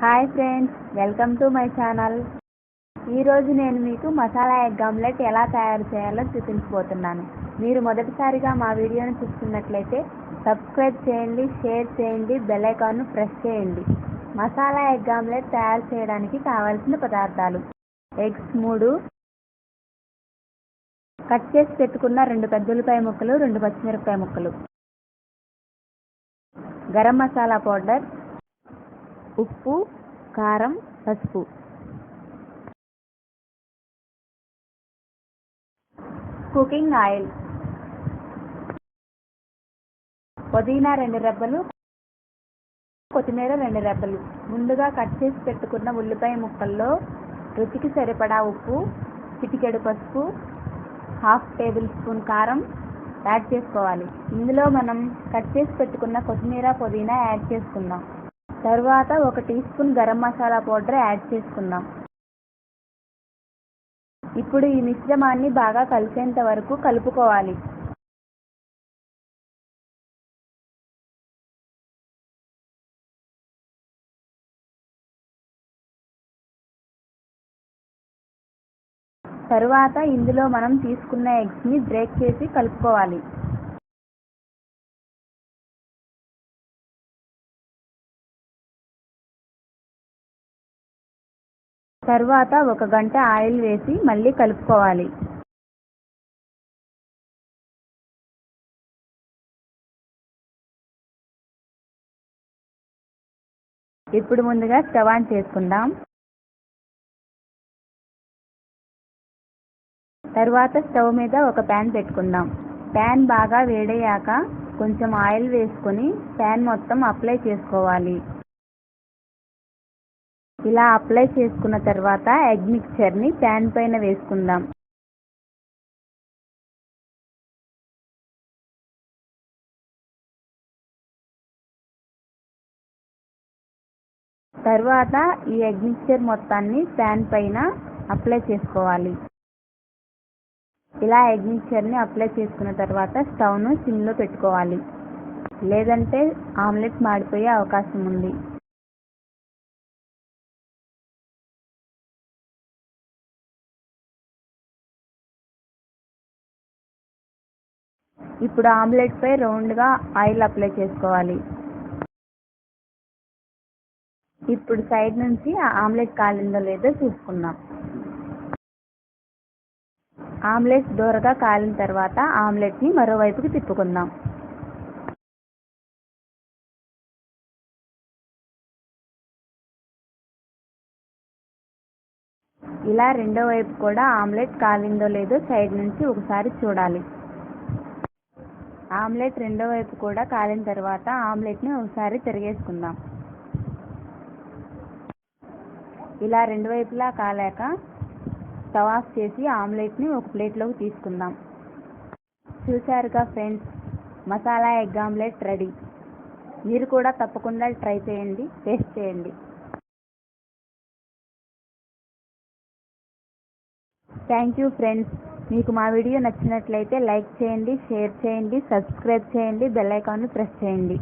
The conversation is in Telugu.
Hi friends, welcome to my channel. ఈరోజు నేను మీకు మసాలా ఎగ్ ఆమ్లెట్ ఎలా తయారు చేయాలో చూపించబోతున్నాను. మీరు మొదటిసారిగా మా వీడియోను చూస్తున్నట్లయితే సబ్స్క్రైబ్ చేయండి, షేర్ చేయండి, బెల్ ఐకాన్ను ప్రెస్ చేయండి. మసాలా ఎగ్ ఆమ్లెట్ తయారు చేయడానికి కావలసిన పదార్థాలు: ఎగ్స్ 3, కట్ చేసి పెట్టుకున్న 2 పెద్ద ఉల్లిపాయ ముక్కలు, 2 పచ్చిమిరపకాయ ముక్కలు, గరం మసాలా పౌడర్, ఉప్పు, కారం, పసుపు. కుకింగ్ ఆయిల్, పుదీనా 2 రెబ్బలు, కొత్తిమీర 2 రెబ్బలు. ముందుగా కట్ చేసి పెట్టుకున్న ఉల్లిపాయ ముక్కల్లో రుచికి సరిపడా ఉప్పు, చిటికెడు పసుపు, 1/2 టేబుల్ స్పూన్ కారం యాడ్ చేసుకోవాలి. ఇందులో మనం కట్ చేసి పెట్టుకున్న కొత్తిమీర, పుదీనా యాడ్ చేసుకుందాం. తర్వాత 1 teaspoon garam masala powder add చేసుకుందాం. ఇప్పుడు ఈ మిశ్రమాన్ని బాగా కలిసేంత వరకు కలుపుకోవాలి. తరువాత ఇందులో మనం తీసుకున్న ఎగ్స్ని బ్రేక్ చేసి కలుపుకోవాలి. తర్వాత 1 గంట ఆయిల్ వేసి మళ్ళీ కలుపుకోవాలి. ఇప్పుడు ముందుగా స్టవ్ ఆన్ చేసుకుందాం. తర్వాత స్టవ్ మీద ఒక ప్యాన్ పెట్టుకుందాం. ప్యాన్ బాగా వేడయ్యాక కొంచెం ఆయిల్ వేసుకొని ప్యాన్ మొత్తం అప్లై చేసుకోవాలి. ఇలా అప్లై చేసుకున్న తర్వాత ఎగ్ మిక్చర్ని ప్యాన్ పైన వేసుకుందాం. తర్వాత ఈ ఎగ్ మిక్చర్ మొత్తాన్ని ప్యాన్ పైన అప్లై చేసుకోవాలి. ఇలా ఎగ్ మిక్చర్ని అప్లై చేసుకున్న తర్వాత స్టవ్ను సిమ్లో పెట్టుకోవాలి, లేదంటే ఆమ్లెట్ మాడిపోయే అవకాశం ఉంది. ఇప్పుడు ఆమ్లెట్పై రౌండ్గా ఆయిల్ అప్లై చేసుకోవాలి. ఇప్పుడు సైడ్ నుంచి ఆమ్లెట్ కాలిందో లేదో చూసుకుందాం. ఆమ్లెట్ దూరగా కాలిన తర్వాత ఆమ్లెట్ని మరోవైపుకి తిప్పుకుందాం. ఇలా రెండో వైపు కూడా ఆమ్లెట్ కాలిందో లేదో సైడ్ నుంచి ఒకసారి చూడాలి. ఆమ్లెట్ రెండో వైపు కూడా కాలిన తర్వాత ఆమ్లెట్ని ఒకసారి తిరిగేసుకుందాం. ఇలా రెండు వైపులా కాలాక స్టవ్ ఆఫ్ చేసి ఆమ్లెట్ని ఒక ప్లేట్లోకి తీసుకుందాం. చూశారుగా friends, masala egg omelette ready. మీరు కూడా తప్పకుండా ట్రై చేయండి, టేస్ట్ చేయండి. Thank you friends. మీకు మా వీడియో నచ్చినట్లయితే లైక్ చేయండి, షేర్ చేయండి, సబ్స్క్రైబ్ చేయండి, బెల్ ఐకాన్ను ప్రెస్ చేయండి.